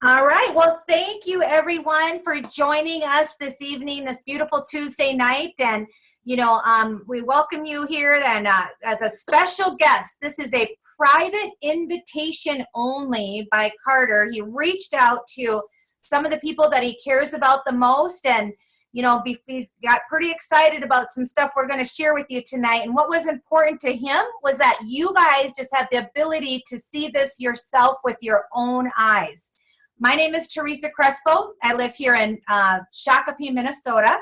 All right. Well, thank you everyone for joining us this evening, this beautiful Tuesday night. And, we welcome you here and as a special guest. This is a private invitation only by Carter. He reached out to some of the people that he cares about the most. And, he's got pretty excited about some stuff we're going to share with you tonight. And what was important to him was that you guys just have the ability to see this yourself with your own eyes. My name is Teresa Crespo. I live here in Shakopee, Minnesota,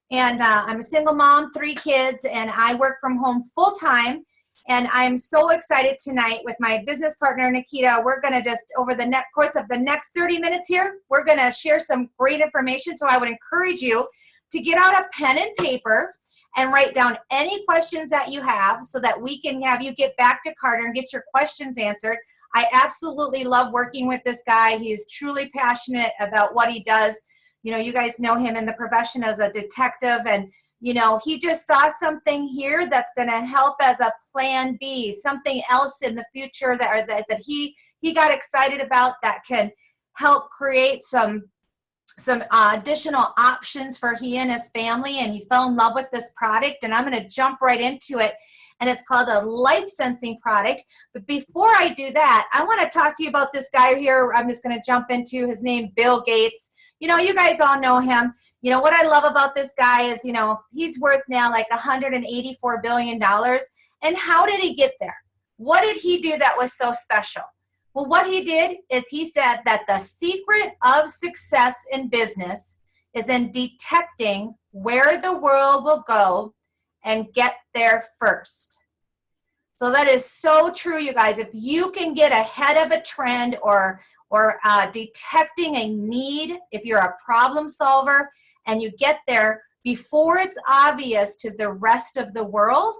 and I'm a single mom, 3 kids, and I work from home full-time, and I'm so excited tonight with my business partner, Nikita. We're going to just, over the course of the next 30 minutes here, we're going to share some great information, so I would encourage you to get out a pen and paper and write down any questions that you have so that we can have you get back to Carter and get your questions answered. I absolutely love working with this guy. He is truly passionate about what he does. You guys know him in the profession as a detective, and, he just saw something here that's going to help as a plan B, something else in the future that he got excited about that can help create some additional options for he and his family, and he fell in love with this product, and I'm going to jump right into it. And it's called a life sensing product. But before I do that, I want to talk to you about this guy here. I'm just going to jump into his name, Bill Gates. You guys all know him. What I love about this guy is, he's worth now like $184 billion. And how did he get there? What did he do that was so special? Well, what he did is he said that the secret of success in business is in detecting where the world will go and get there first. So that is so true, you guys. If you can get ahead of a trend or detecting a need, if you're a problem solver and you get there before it's obvious to the rest of the world,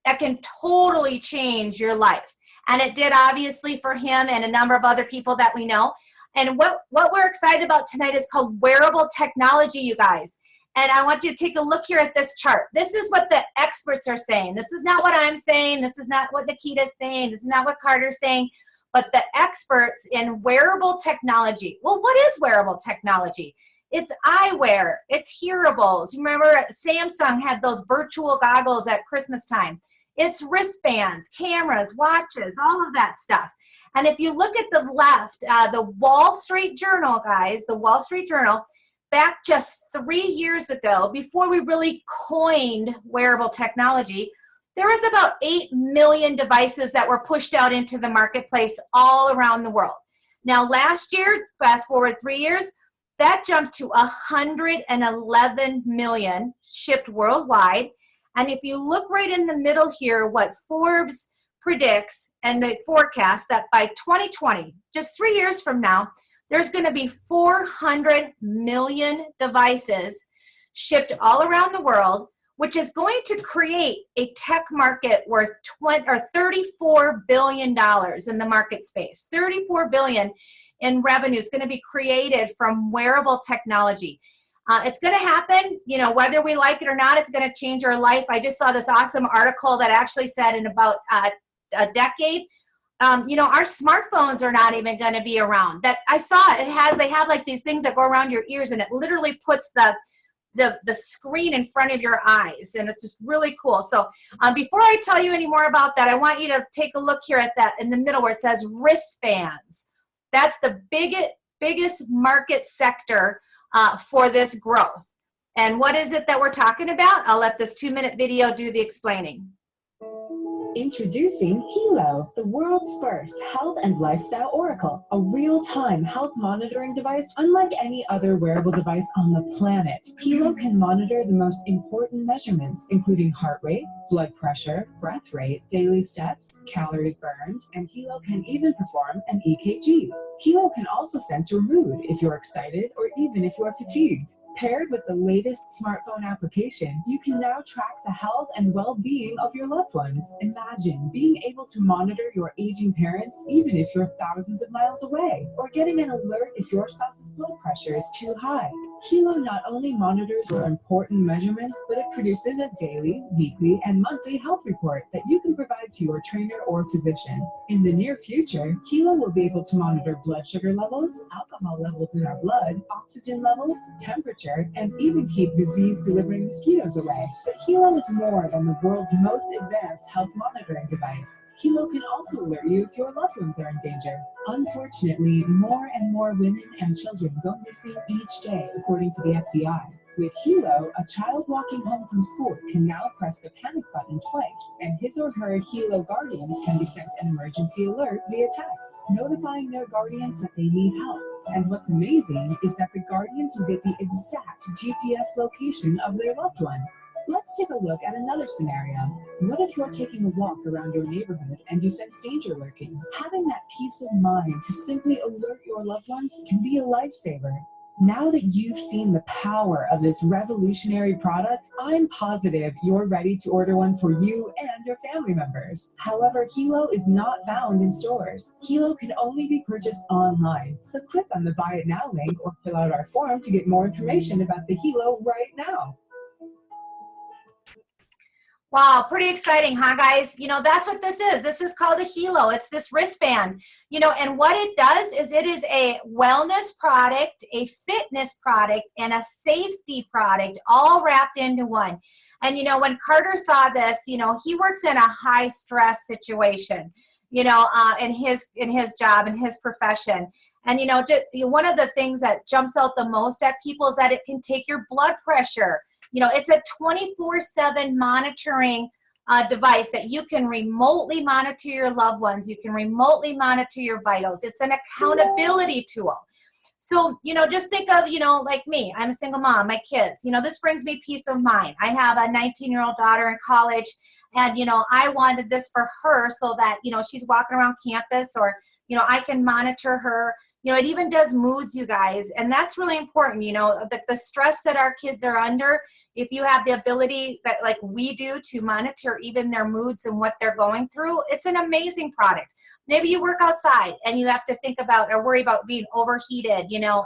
that can totally change your life. And it did, obviously, for him and a number of other people that we know. And what we're excited about tonight is called wearable technology, you guys. And I want you to take a look here at this chart. This is what the experts are saying. This is not what I'm saying. This is not what Nikita's saying. This is not what Carter's saying. But the experts in wearable technology. Well, what is wearable technology? It's eyewear. It's hearables. You remember Samsung had those virtual goggles at Christmas time. It's wristbands, cameras, watches, all of that stuff. And if you look at the left, the Wall Street Journal, guys, the Wall Street Journal, back just 3 years ago, before we really coined wearable technology, there was about 8 million devices that were pushed out into the marketplace all around the world. Now, last year, fast forward 3 years, that jumped to 111 million shipped worldwide. And if you look right in the middle here, what Forbes predicts and the forecast that by 2020, just 3 years from now, there's going to be 400 million devices shipped all around the world, which is going to create a tech market worth $34 billion in the market space. $34 billion in revenue is going to be created from wearable technology. It's going to happen, whether we like it or not. It's going to change our life. I just saw this awesome article that actually said in about a decade, our smartphones are not even going to be around. That I saw it. They have like these things that go around your ears, and it literally puts the screen in front of your eyes, and it's just really cool. So before I tell you any more about that, I want you to take a look here at that in the middle where it says wristbands. That's the biggest market sector for this growth. And what is it that we're talking about? I'll let this 2-minute video do the explaining. Introducing Helo, the world's first health and lifestyle oracle, a real-time health monitoring device unlike any other wearable device on the planet. Helo can monitor the most important measurements, including heart rate, blood pressure, breath rate, daily steps, calories burned, and Helo can even perform an EKG. Helo can also sense your mood if you're excited or even if you are fatigued. Paired with the latest smartphone application, you can now track the health and well-being of your loved ones. Imagine being able to monitor your aging parents even if you're thousands of miles away, or getting an alert if your spouse's blood pressure is too high. Helo not only monitors your important measurements, but it produces a daily, weekly, and monthly health report that you can provide to your trainer or physician. In the near future, Helo will be able to monitor blood blood sugar levels, alcohol levels in our blood, oxygen levels, temperature, and even keep disease-delivering mosquitoes away. But Hilo is more than the world's most advanced health monitoring device. Hilo can also alert you if your loved ones are in danger. Unfortunately, more and more women and children go missing each day, according to the FBI. With Hilo, a child walking home from school can now press the panic button twice, and his or her Hilo guardians can be sent an emergency alert via text, notifying their guardians that they need help. And what's amazing is that the guardians will get the exact GPS location of their loved one. Let's take a look at another scenario. What if you're taking a walk around your neighborhood and you sense danger lurking? Having that peace of mind to simply alert your loved ones can be a lifesaver. Now that you've seen the power of this revolutionary product, I'm positive you're ready to order one for you and your family members. However, Hilo is not found in stores. Hilo can only be purchased online. So click on the Buy It Now link or fill out our form to get more information about the Hilo right now. Wow, pretty exciting, huh, guys? You know, that's what this is. This is called a Hilo. It's this wristband, you know, and what it does is it is a wellness product, a fitness product, and a safety product all wrapped into one. And, you know, when Carter saw this, you know, he works in a high stress situation, you know, in his job, in his profession. And, you know, one of the things that jumps out the most at people is that it can take your blood pressure. You know, it's a 24/7 monitoring device that you can remotely monitor your loved ones. You can remotely monitor your vitals. It's an accountability tool. So, you know, just think of, you know, like me, I'm a single mom, my kids, you know, this brings me peace of mind. I have a 19-year-old daughter in college, and, you know, I wanted this for her so that, you know, she's walking around campus, or, you know, I can monitor her. You know, it even does moods, you guys, and that's really important. You know, the stress that our kids are under, if you have the ability that like we do to monitor even their moods and what they're going through, it's an amazing product. Maybe you work outside and you have to think about or worry about being overheated. You know,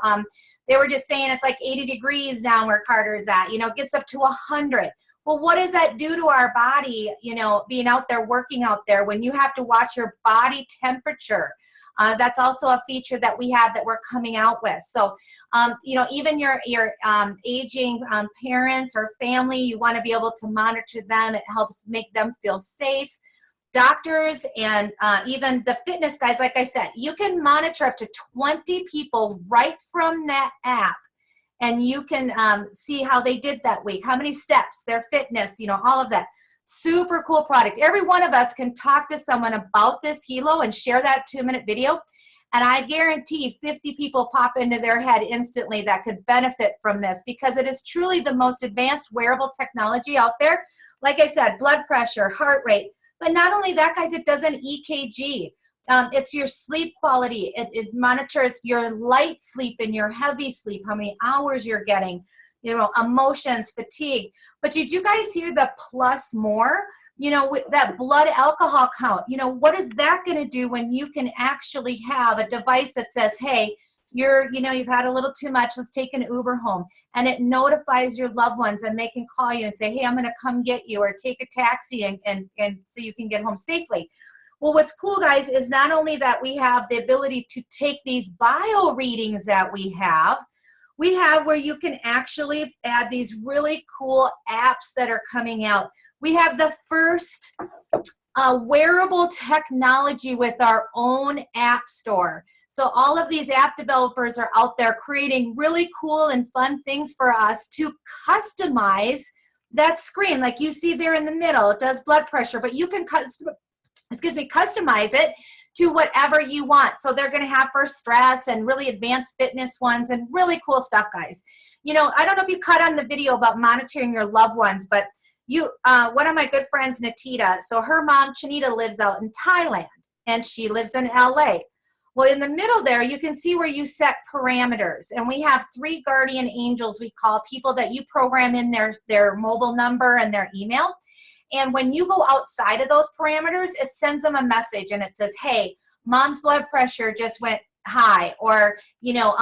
they were just saying it's like 80 degrees down where Carter is at, you know, it gets up to 100. Well, what does that do to our body, you know, being out there, working out there, when you have to watch your body temperature? That's also a feature that we have that we're coming out with. So, you know, even your aging parents or family, you want to be able to monitor them. It helps make them feel safe. Doctors and even the fitness guys, like I said, you can monitor up to 20 people right from that app. And you can see how they did that week, how many steps, their fitness, you know, all of that. Super cool product. Every one of us can talk to someone about this Hilo and share that 2-minute video. And I guarantee 50 people pop into their head instantly that could benefit from this, because it is truly the most advanced wearable technology out there. Like I said, blood pressure, heart rate. But not only that, guys, it does an EKG. It's your sleep quality. It monitors your light sleep and your heavy sleep, how many hours you're getting, you know, emotions, fatigue. But did you guys hear the plus more? You know, with that blood alcohol count, you know, what is that going to do when you can actually have a device that says, hey, you know, you've had a little too much, let's take an Uber home. And it notifies your loved ones, and they can call you and say, hey, I'm going to come get you, or take a taxi and so you can get home safely. Well, what's cool, guys, is not only that we have the ability to take these bio readings that we have where you can actually add these really cool apps that are coming out. We have the first wearable technology with our own app store. So all of these app developers are out there creating really cool and fun things for us to customize that screen. Like you see there in the middle, it does blood pressure, but you can customize it to whatever you want. So they're going to have for stress and really advanced fitness ones and really cool stuff, guys. You know, I don't know if you caught on the video about monitoring your loved ones, but one of my good friends, Natita, so her mom, Chanita, lives out in Thailand, and she lives in LA. Well, in the middle there, you can see where you set parameters. And we have 3 guardian angels, we call, people that you program in their mobile number and their email. And when you go outside of those parameters, it sends them a message, and it says, hey, mom's blood pressure just went high, or, you know,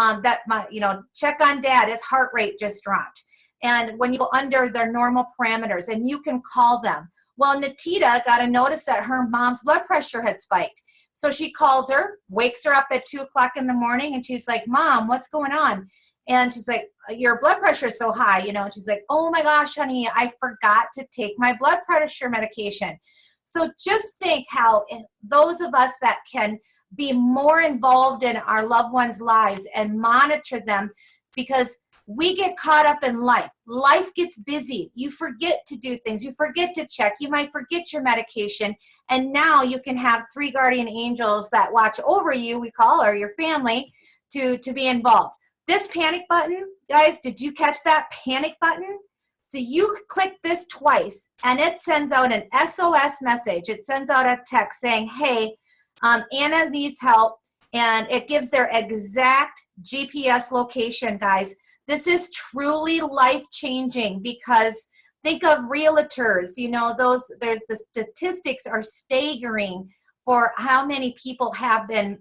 check on dad, his heart rate just dropped. And when you go under their normal parameters, and you can call them. Well, Natita got a notice that her mom's blood pressure had spiked. So she calls her, wakes her up at 2 o'clock in the morning, and she's like, Mom, what's going on? And she's like, your blood pressure is so high, you know. And she's like, oh my gosh, honey, I forgot to take my blood pressure medication. So just think how those of us that can be more involved in our loved ones' lives and monitor them, because we get caught up in life. Life gets busy. You forget to do things. You forget to check. You might forget your medication. And now you can have 3 guardian angels that watch over you, we call, or your family, to be involved. This panic button, guys, did you catch that panic button? So you click this twice, and it sends out an SOS message. It sends out a text saying, hey, Anna needs help, and it gives their exact GPS location, guys. This is truly life-changing, because think of realtors, you know, the statistics are staggering for how many people have been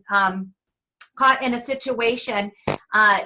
caught in a situation,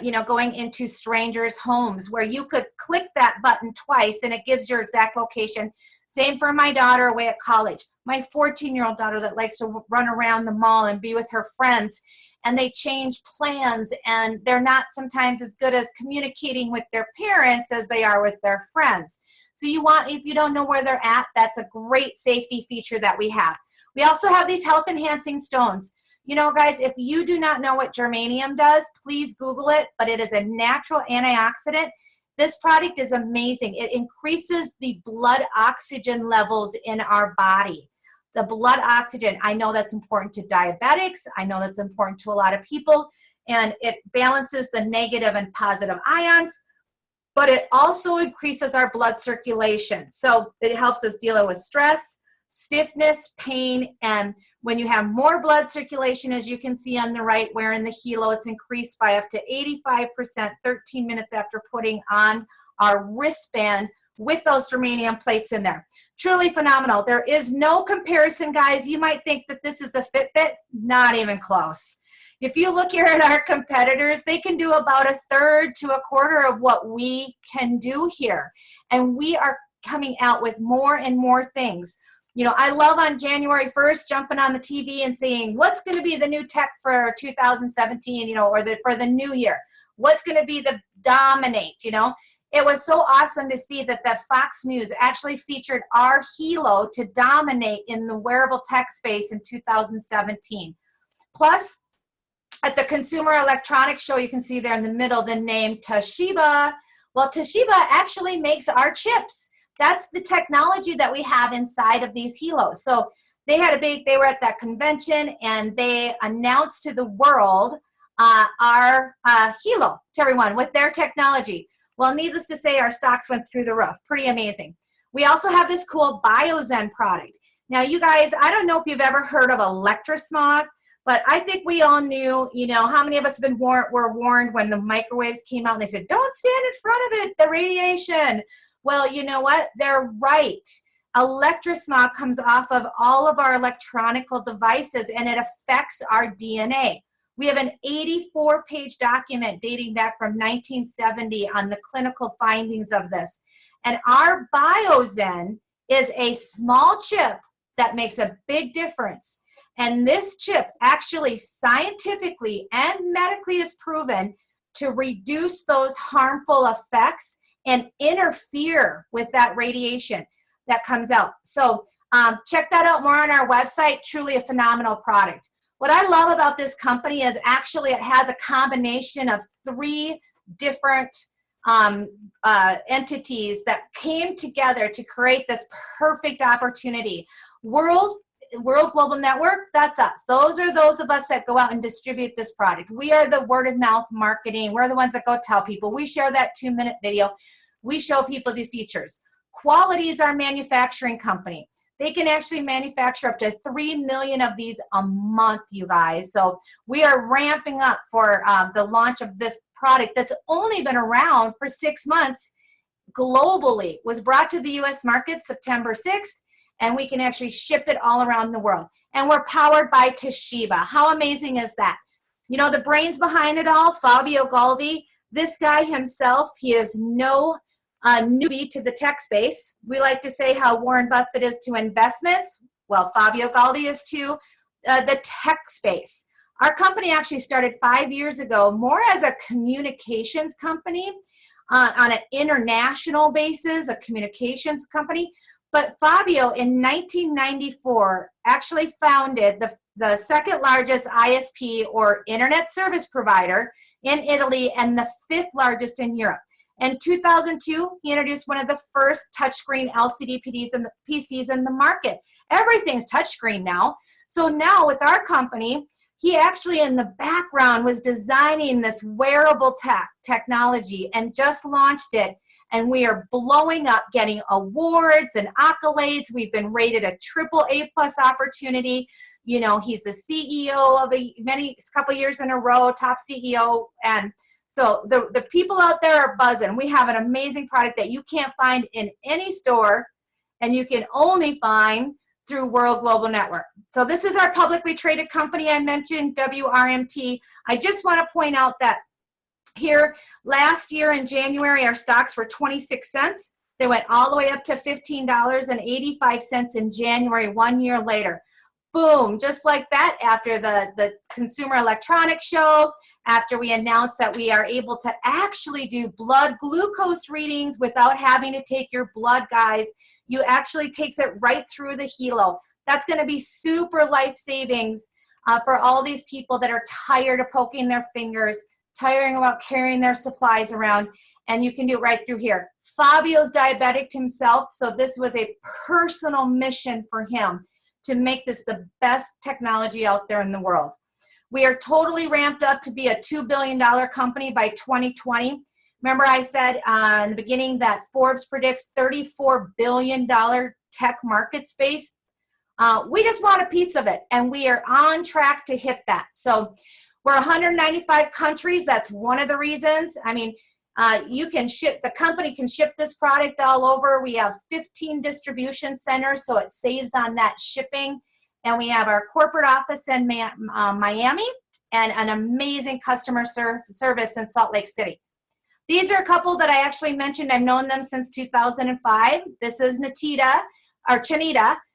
you know, going into strangers' homes, where you could click that button twice and it gives your exact location. Same for my daughter away at college. My 14-year-old daughter that likes to run around the mall and be with her friends, and they change plans, and they're not sometimes as good as communicating with their parents as they are with their friends. So if you don't know where they're at, that's a great safety feature that we have. We also have these health enhancing stones. You know, guys, if you do not know what germanium does, please Google it, but it is a natural antioxidant. This product is amazing. It increases the blood oxygen levels in our body. The blood oxygen, I know that's important to diabetics. I know that's important to a lot of people, and it balances the negative and positive ions, but it also increases our blood circulation. So it helps us deal with stress, stiffness, pain, and when you have more blood circulation, as you can see on the right, wearing the Helo, it's increased by up to 85% 13 minutes after putting on our wristband with those germanium plates in there. Truly phenomenal. There is no comparison, guys. You might think that this is a Fitbit. Not even close. If you look here at our competitors, they can do about 1/3 to 1/4 of what we can do here. And we are coming out with more and more things. You know, I love on January 1st jumping on the TV and saying, what's going to be the new tech for 2017, you know, or for the new year? What's going to be the dominate, you know? It was so awesome to see that Fox News actually featured our Helo to dominate in the wearable tech space in 2017. Plus, at the Consumer Electronics Show, you can see there in the middle the name Toshiba. Well, Toshiba actually makes our chips. That's the technology that we have inside of these Helos. So they were at that convention, and they announced to the world our Helo to everyone with their technology. Well, needless to say, our stocks went through the roof. Pretty amazing. We also have this cool BioZen product. Now, you guys, I don't know if you've ever heard of electrosmog, but I think we all knew, you know, how many of us have were warned when the microwaves came out and they said, don't stand in front of it, the radiation. Well, you know what? They're right. Electrosmog comes off of all of our electronical devices, and it affects our DNA. We have an 84-page document dating back from 1970 on the clinical findings of this. And our BioZen is a small chip that makes a big difference. And this chip actually scientifically and medically is proven to reduce those harmful effects and interfere with that radiation that comes out. So check that out more on our website. Truly a phenomenal product. What I love about this company is actually it has a combination of 3 different entities that came together to create this perfect opportunity. World Global Network, that's us. Those are those of us that go out and distribute this product. We are the word of mouth marketing. We're the ones that go tell people. We share that 2-minute video. We show people the features. Quality is our manufacturing company. They can actually manufacture up to 3 million of these a month, you guys. So we are ramping up for the launch of this product that's only been around for 6 months globally. It was brought to the U.S. market September 6th, and we can actually ship it all around the world. And we're powered by Toshiba. How amazing is that? You know, the brains behind it all, Fabio Galdi, this guy himself, he is no newbie to the tech space. We like to say how Warren Buffett is to investments. Well, Fabio Galdi is too. the tech space. Our company actually started 5 years ago more as a communications company on an international basis, a communications company. But Fabio in 1994 actually founded the second largest ISP or internet service provider in Italy and the 5th largest in Europe. In 2002, he introduced one of the first touchscreen LCD PCs in the market. Everything's touchscreen now. So now with our company, he actually in the background was designing this wearable technology and just launched it. And we are blowing up, getting awards and accolades. We've been rated a AAA+ opportunity. You know, he's the CEO of a couple years in a row, top CEO. And so the people out there are buzzing. We have an amazing product that you can't find in any store, and you can only find through World Global Network. So this is our publicly traded company I mentioned, WRMT. I just want to point out that here last year in January, our stocks were 26 cents. They went all the way up to $15.85 in January, 1 year later. Boom, just like that, after the Consumer Electronics Show, after we announced that we are able to actually do blood glucose readings without having to take your blood, guys. You actually takes it right through the helo. That's going to be super life savings for all these people that are tired of poking their fingers, tiring about carrying their supplies around, and you can do it right through here. Fabio's diabetic himself, so this was a personal mission for him to make this the best technology out there in the world. We are totally ramped up to be a $2 billion company by 2020. Remember I said in the beginning that Forbes predicts $34 billion tech market space? We just want a piece of it, and we are on track to hit that. So we're 195 countries. That's one of the reasons. I mean, the company can ship this product all over. We have 15 distribution centers, so it saves on that shipping. And we have our corporate office in Miami and an amazing customer service in Salt Lake City. These are a couple that I actually mentioned. I've known them since 2005. This is Chanita.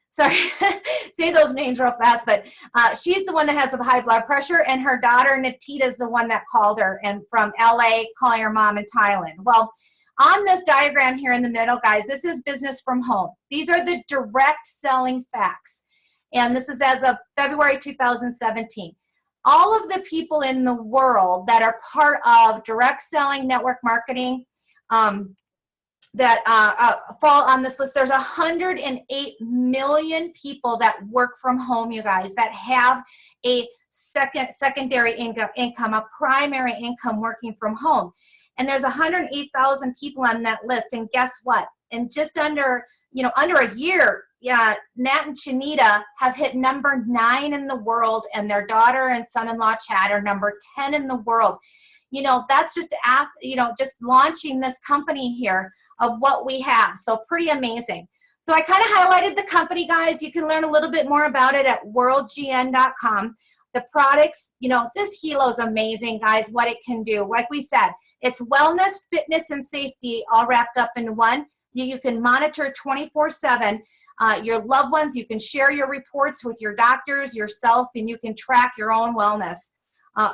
Sorry, say those names real fast, but she's the one that has the high blood pressure, and her daughter Natita is the one that called her, and from LA, calling her mom in Thailand. Well, on this diagram here in the middle, guys, this is business from home. These are the direct selling facts, and this is as of February 2017. All of the people in the world that are part of direct selling network marketing that fall on this list, there's 108 million people that work from home, you guys, that have a secondary income, a primary income working from home. And there's 108,000 people on that list. And guess what? In just under a year, Nat and Chanita have hit number 9 in the world, and their daughter and son-in-law Chad are number 10 in the world. You know, that's just just launching this company here of what we have. So pretty amazing. So I kind of highlighted the company, guys. You can learn a little bit more about it at worldgn.com. The products, this helo is amazing, guys, what it can do. Like we said, it's wellness, fitness, and safety all wrapped up in one. You can monitor 24/7 your loved ones. You can share your reports with your doctors, yourself, and you can track your own wellness.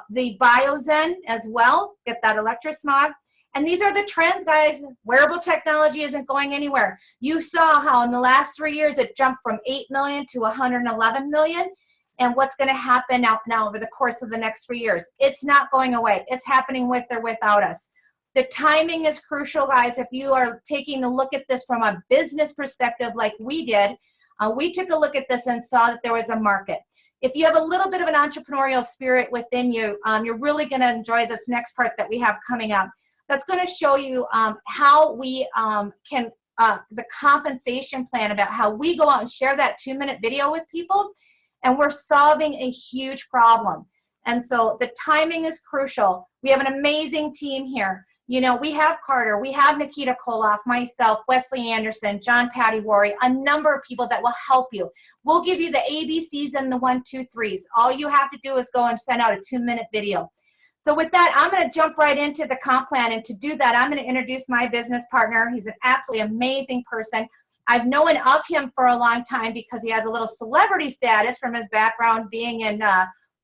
The BioZen as well, get that electrosmog. And these are the trends, guys. Wearable technology isn't going anywhere. You saw how in the last 3 years it jumped from 8 million to 111 million. And what's going to happen now over the course of the next 3 years? It's not going away. It's happening with or without us. The timing is crucial, guys. If you are taking a look at this from a business perspective like we did, we took a look at this and saw that there was a market. If you have a little bit of an entrepreneurial spirit within you, you're really going to enjoy this next part that we have coming up. That's going to show you how we the compensation plan, about how we go out and share that 2-minute video with people, and we're solving a huge problem. And so the timing is crucial. We have an amazing team here. We have Carter, we have Nikita Koloff, myself, Wesley Anderson, John Patiwari, a number of people that will help you. We'll give you the ABCs and the 1, 2, 3s. All you have to do is go and send out a 2-minute video. So with that, I'm going to jump right into the comp plan. And to do that, I'm going to introduce my business partner. He's an absolutely amazing person. I've known of him for a long time because he has a little celebrity status from his background being in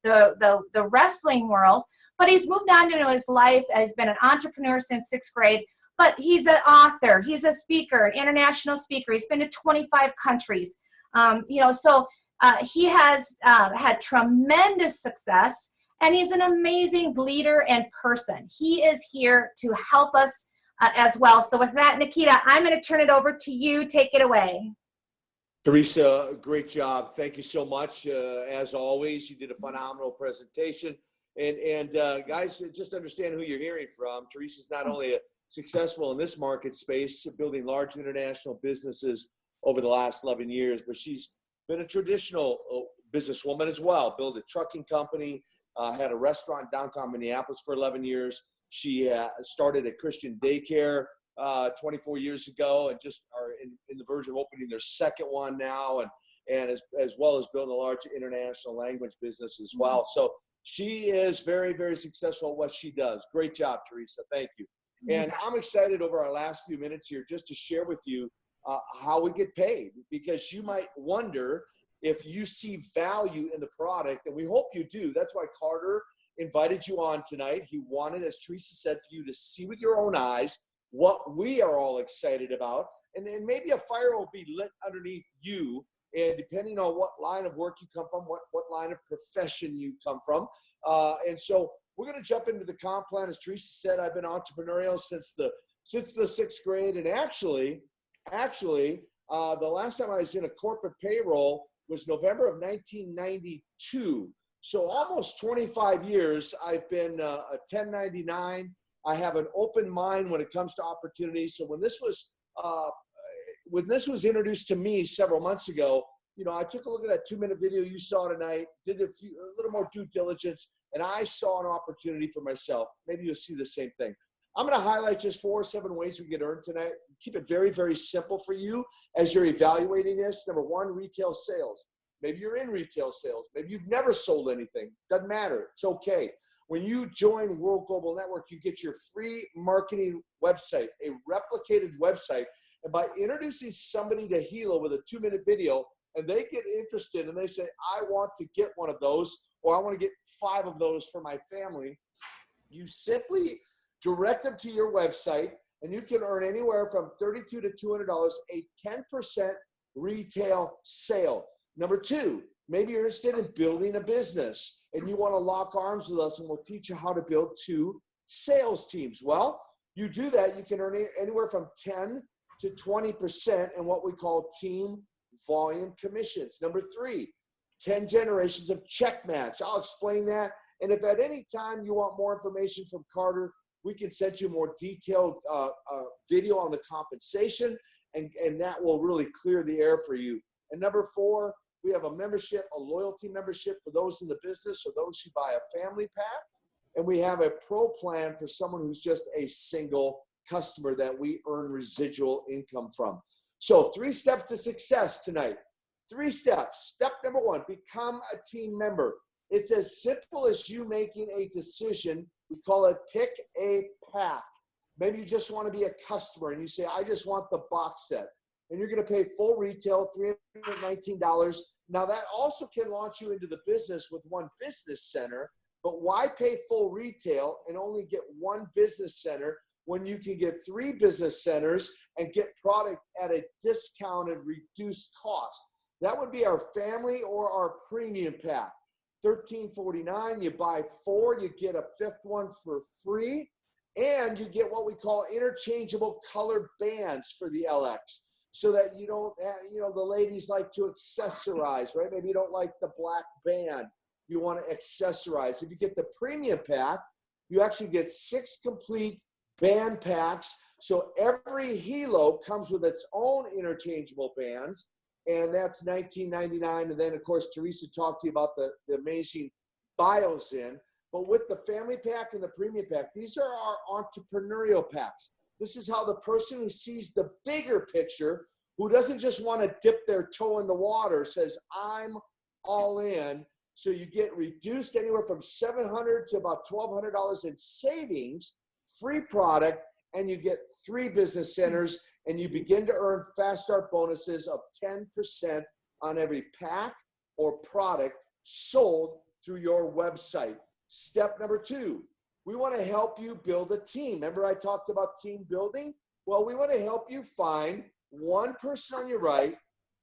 the wrestling world. But he's moved on into his life, has been an entrepreneur since 6th grade. But he's an author, he's a speaker, an international speaker. He's been to 25 countries. So he has had tremendous success, and he's an amazing leader and person. He is here to help us as well. So with that, Nikita, I'm going to turn it over to you. Take it away. Teresa, great job. Thank you so much. As always, you did a phenomenal presentation. And guys, just understand who you're hearing from. Teresa's not only successful in this market space, building large international businesses over the last 11 years, but she's been a traditional businesswoman as well. Built a trucking company, had a restaurant downtown Minneapolis for 11 years. She started a Christian daycare 24 years ago, and just are in the verge of opening their second one now, and as well as building a large international language business as well. So she is very, very successful at what she does. Great job, Teresa. Thank you. And I'm excited over our last few minutes here just to share with you how we get paid, because you might wonder if you see value in the product, and we hope you do. That's why Carter invited you on tonight. He wanted, as Teresa said, for you to see with your own eyes what we are all excited about, and then maybe a fire will be lit underneath you, and depending on what line of work you come from, what line of profession you come from. And so we're going to jump into the comp plan. As Teresa said, I've been entrepreneurial since the 6th grade, and actually, the last time I was in a corporate payroll was November of 1992. So almost 25 years I've been a 1099. I have an open mind when it comes to opportunities. So when this was introduced to me several months ago, I took a look at that 2-minute video you saw tonight, did a little more due diligence, and I saw an opportunity for myself. Maybe you'll see the same thing. I'm going to highlight just 4 or 7 ways we can earn tonight. Keep it very, very simple for you as you're evaluating this. Number 1, retail sales. Maybe you're in retail sales. Maybe you've never sold anything. Doesn't matter. It's okay. When you join World Global Network, you get your free marketing website, a replicated website. And by introducing somebody to Hilo with a 2-minute video, and they get interested and they say, I want to get one of those, or I want to get 5 of those for my family, you simply direct them to your website, and you can earn anywhere from $32 to $200, a 10% retail sale. Number 2, maybe you're interested in building a business and you want to lock arms with us, and we'll teach you how to build 2 sales teams. Well, you do that, you can earn anywhere from 10 to 20% in what we call team volume commissions. Number 3, 10 generations of check match. I'll explain that. And if at any time you want more information from Carter, we can send you a more detailed video on the compensation, and that will really clear the air for you. And number 4, we have a membership, a loyalty membership for those in the business or those who buy a family pack. And we have a pro plan for someone who's just a single customer that we earn residual income from. So 3 steps to success tonight. 3 steps. Step number 1, become a team member. It's as simple as you making a decision. We call it pick a pack. Maybe you just want to be a customer and you say, I just want the box set. And you're going to pay full retail, $319. Now that also can launch you into the business with 1 business center, but why pay full retail and only get 1 business center when you can get 3 business centers and get product at a discounted, reduced cost? That would be our family or our premium pack. $13.49, you buy 4, you get a 5th one for free, and you get what we call interchangeable color bands for the LX, so that you don't, the ladies like to accessorize, right? Maybe you don't like the black band. You want to accessorize. If you get the premium pack, you actually get 6 complete band packs. So every Hilo comes with its own interchangeable bands, and that's $19.99. And then, of course, Teresa talked to you about the amazing BioZin. But with the family pack and the premium pack, these are our entrepreneurial packs. This is how the person who sees the bigger picture, who doesn't just want to dip their toe in the water, says, I'm all in. So you get reduced anywhere from $700 to about $1,200 in savings, free product, and you get 3 business centers and you begin to earn Fast Start bonuses of 10% on every pack or product sold through your website. Step number 2, we want to help you build a team. Remember I talked about team building? Well, we want to help you find one person on your right,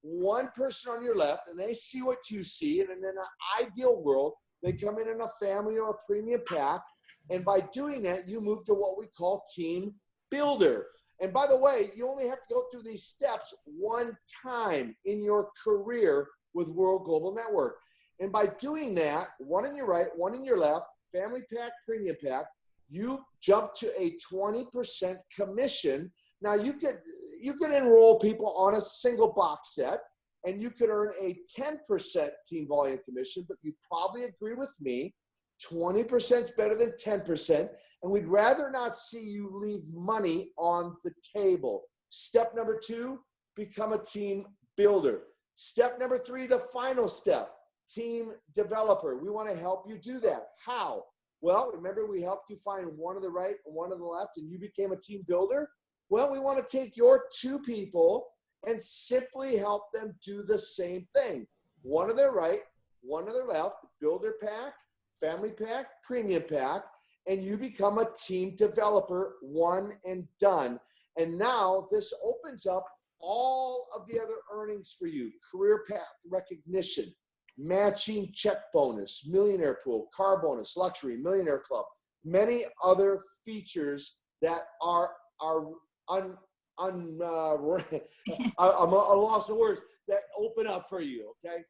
one person on your left, and they see what you see. And in an ideal world, they come in a family or a premium pack. And by doing that, you move to what we call team builder. And by the way, you only have to go through these steps one time in your career with World Global Network. And by doing that, one on your right, one on your left, family pack, premium pack, you jump to a 20% commission. Now you could enroll people on a single box set and you could earn a 10% team volume commission, but you probably agree with me, 20% is better than 10%, and we'd rather not see you leave money on the table. Step number 2, become a team builder. Step number 3, the final step, team developer. We want to help you do that. How? Well, remember we helped you find one on the right and one on the left, and you became a team builder? Well, we want to take your 2 people and simply help them do the same thing. One on their right, one on their left, builder pack, family pack, premium pack, and you become a team developer, one and done. And now this opens up all of the other earnings for you: career path recognition, matching check bonus, millionaire pool, car bonus, luxury, millionaire club, many other features that are I'm a loss of words, that open up for you, okay?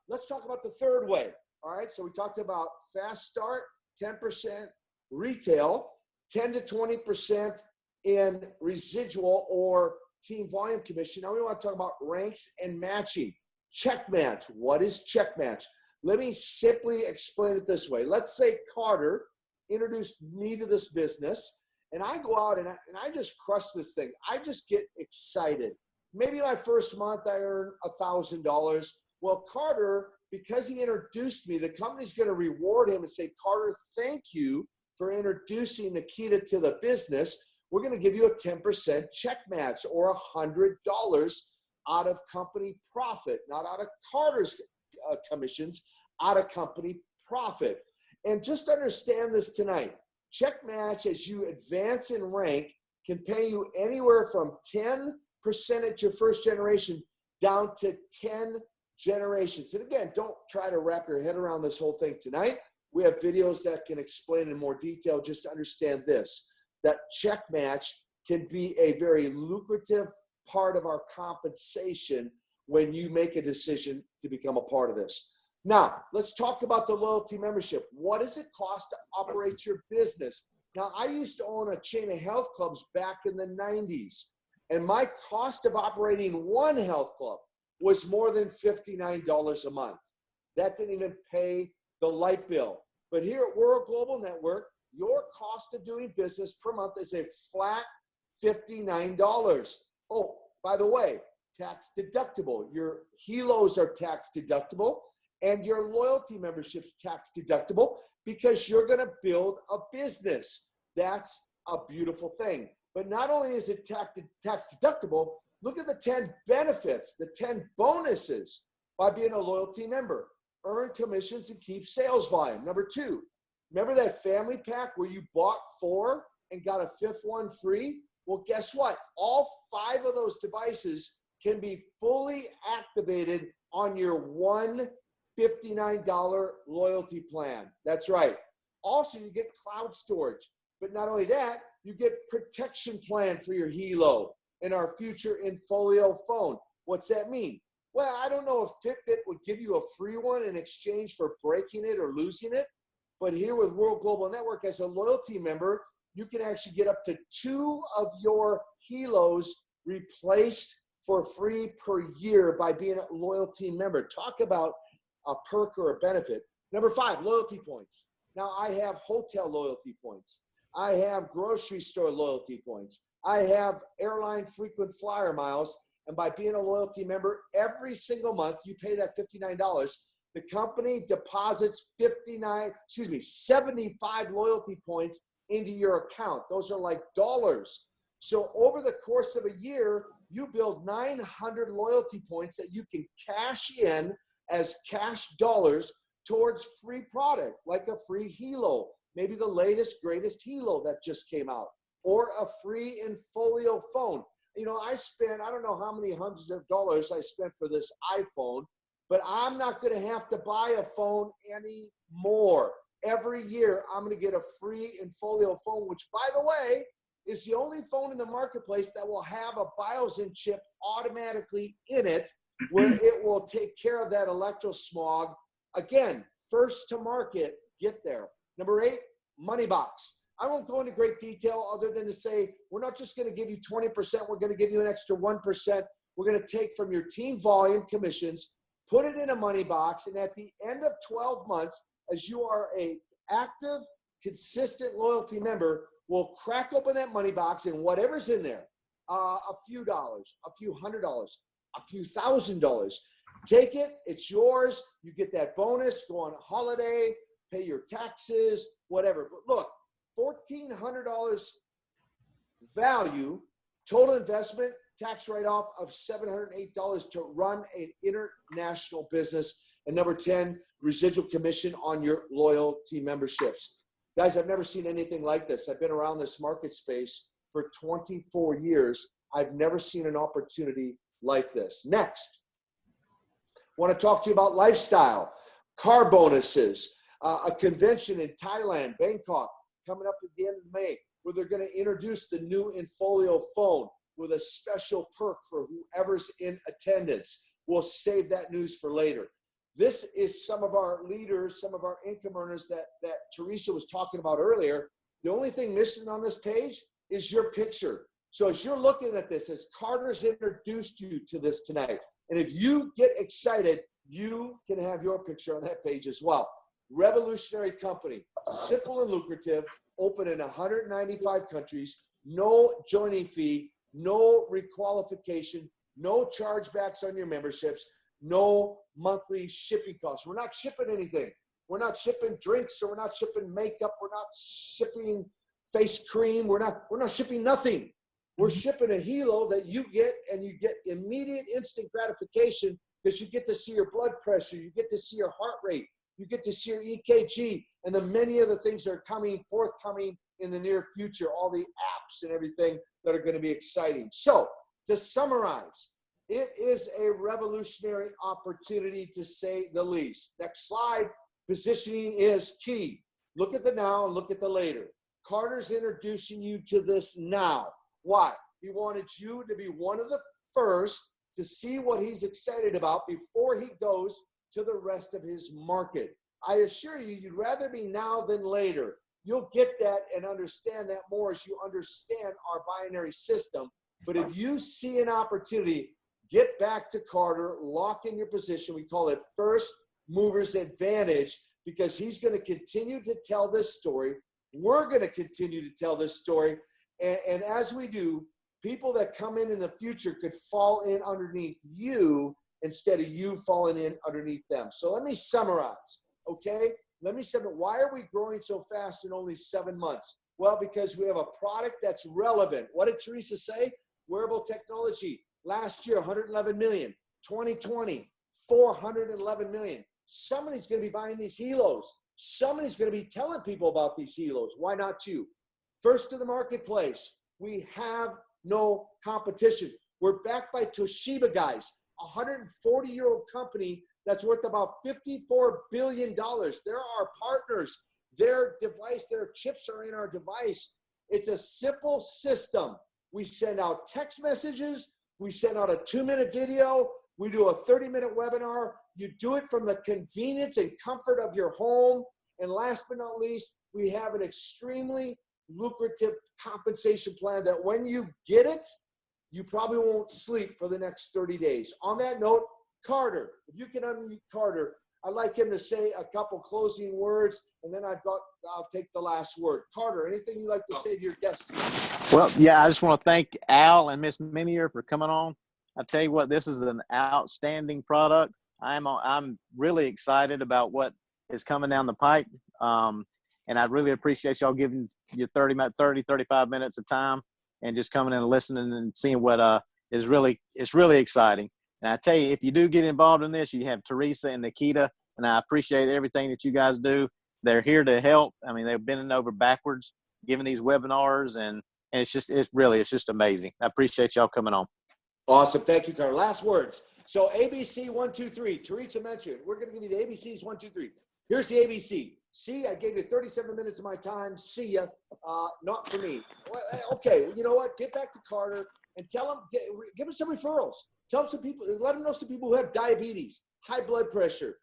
Let's talk about the third way. All right, so we talked about Fast Start, 10% retail, 10 to 20% in residual or team volume commission. Now we want to talk about ranks and matching. Check match. What is check match? Let me simply explain it this way. Let's say Carter introduced me to this business, and I go out and I just crush this thing. I just get excited. Maybe my first month I earn $1,000. Well, Carter, because he introduced me, the company's going to reward him and say, Carter, thank you for introducing Nikita to the business. We're going to give you a 10% check match or $100 out of company profit, not out of Carter's commissions, out of company profit. And just understand this tonight. Check match, as you advance in rank, can pay you anywhere from 10% at your first generation down to 10 generations. And again, don't try to wrap your head around this whole thing tonight. We have videos that can explain in more detail. Just to understand this, that check match can be a very lucrative part of our compensation when you make a decision to become a part of this. Now, let's talk about the loyalty membership. What does it cost to operate your business? Now, I used to own a chain of health clubs back in the 90s, and my cost of operating one health club was more than $59 a month. That didn't even pay the light bill. But here at World Global Network, your cost of doing business per month is a flat $59. Oh, by the way, tax deductible. Your helos are tax deductible, and your loyalty membership's tax deductible because you're going to build a business. That's a beautiful thing. But not only is it tax deductible, look at the 10 benefits, the 10 bonuses by being a loyalty member. Earn commissions and keep sales volume. Number 2, remember that family pack where you bought 4 and got a 5th one free? Well, guess what? All 5 of those devices can be fully activated on your $159 loyalty plan. That's right. Also, you get cloud storage. But not only that, you get protection plan for your Helo in our future Infolio phone. What's that mean? Well, I don't know if Fitbit would give you a free one in exchange for breaking it or losing it. But here with World Global Network, as a loyalty member, you can actually get up to 2 of your Helos replaced for free per year by being a loyalty member. Talk about a perk or a benefit. Number 5, loyalty points. Now, I have hotel loyalty points. I have grocery store loyalty points. I have airline frequent flyer miles. And by being a loyalty member, every single month, you pay that $59. The company deposits 75 loyalty points into your account. Those are like dollars. So over the course of a year, you build 900 loyalty points that you can cash in as cash dollars towards free product, like a free Hilo, maybe the latest, greatest Hilo that just came out, or a free Infolio phone. You know, I don't know how many hundreds of dollars I spent for this iPhone, but I'm not going to have to buy a phone anymore. Every year, I'm going to get a free Infolio phone, which, by the way, is the only phone in the marketplace that will have a Biosyn chip automatically in it, where it will take care of that electrosmog. Again, first to market, get there. Number 8, MoneyBox. I won't go into great detail other than to say, we're not just going to give you 20%, we're going to give you an extra 1%. We're going to take from your team volume commissions, put it in a money box, and at the end of 12 months, as you are a active, consistent loyalty member, we'll crack open that money box, and whatever's in there, a few dollars, a few $100, a few $1,000, take it, it's yours. You get that bonus, go on a holiday, pay your taxes, whatever. But look, $1,400 value, total investment, tax write-off of $708 to run an international business. And number 10, residual commission on your loyalty memberships. Guys, I've never seen anything like this. I've been around this market space for 24 years. I've never seen an opportunity like this. Next, I want to talk to you about lifestyle, car bonuses, a convention in Thailand, Bangkok, coming up at the end of May, where they're going to introduce the new Infolio phone with a special perk for whoever's in attendance. We'll save that news for later. This is some of our leaders, some of our income earners that Teresa was talking about earlier. The only thing missing on this page is your picture. So as you're looking at this, as Carter's introduced you to this tonight, and if you get excited, you can have your picture on that page as well. Revolutionary company, simple and lucrative, open in 195 countries, no joining fee, no requalification, no chargebacks on your memberships, no monthly shipping costs. We're not shipping anything. We're not shipping drinks, or we're not shipping makeup. We're not shipping face cream. We're not shipping nothing. We're shipping a Hilo that you get, and you get immediate instant gratification because you get to see your blood pressure. You get to see your heart rate. You get to see your EKG, and the many other things that are forthcoming in the near future, all the apps and everything that are going to be exciting. So to summarize, it is a revolutionary opportunity, to say the least. Next slide. Positioning is key. Look at the now and look at the later. Carter's introducing you to this now. Why? He wanted you to be one of the first to see what he's excited about before he goes to the rest of his market. I assure you, you'd rather be now than later. You'll get that and understand that more as you understand our binary system. But if you see an opportunity, get back to Carter, lock in your position. We call it first mover's advantage, because he's going to continue to tell this story. We're going to continue to tell this story. And as we do, people that come in the future could fall in underneath you instead of you falling in underneath them. So let me summarize, okay? Let me summarize. Why are we growing so fast in only 7 months? Well, because we have a product that's relevant. What did Teresa say? Wearable technology. Last year, 111 million. 2020, 411 million. Somebody's going to be buying these Hilos. Somebody's going to be telling people about these Hilos. Why not you? First to the marketplace. We have no competition. We're backed by Toshiba, guys, a 140-year-old company that's worth about $54 billion. They're our partners. Their device, their chips are in our device. It's a simple system. We send out text messages. We send out a 2-minute video. We do a 30-minute webinar. You do it from the convenience and comfort of your home. And last but not least, we have an extremely lucrative compensation plan that when you get it, you probably won't sleep for the next 30 days. On that note, Carter, if you can unmute Carter, I'd like him to say a couple closing words, and then I'll take the last word. Carter, anything you'd like to say to your guests? Well, yeah, I just want to thank Al and Miss Minier for coming on. I tell you what, this is an outstanding product. I'm really excited about what is coming down the pipe, and I really appreciate y'all giving you 35 minutes of time. and just coming in and listening and seeing what it's really exciting. And I tell you, if you do get involved in this, you have Teresa and Nikita, and I appreciate everything that you guys do. They're here to help. I mean, they've been over backwards giving these webinars, and it's just amazing. I appreciate y'all coming on. Awesome. Thank you, Carter. Last words. So ABC 1, 2, 3. Teresa mentioned we're going to give you the ABCs 1, 2, 3. Here's the ABC. C, I gave you 37 minutes of my time. See ya. Not for me. Well, okay. You know what? Get back to Carter and tell him, give him some referrals. Tell him some people, let him know some people who have diabetes, high blood pressure.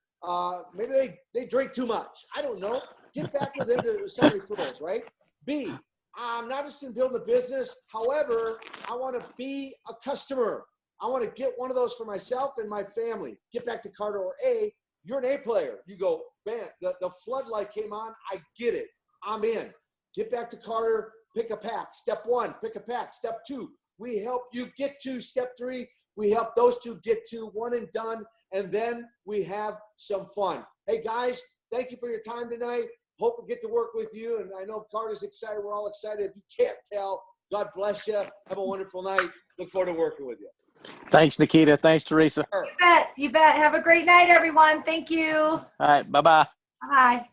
Maybe they drink too much. I don't know. Get back with them to some referrals, right? B, I'm not just in building a business. However, I want to be a customer. I want to get one of those for myself and my family. Get back to Carter. Or A, you're an A player. You go, bam, the floodlight came on. I get it. I'm in. Get back to Carter. Pick a pack. Step 1, pick a pack. Step 2, we help you get to. Step 3, we help those two get to. One and done. And then we have some fun. Hey, guys, thank you for your time tonight. Hope we get to work with you. And I know Carter's excited. We're all excited. If you can't tell, God bless you. Have a wonderful night. Look forward to working with you. Thanks, Nikita. Thanks, Teresa. You bet. You bet. Have a great night, everyone. Thank you. All right. Bye-bye. Bye.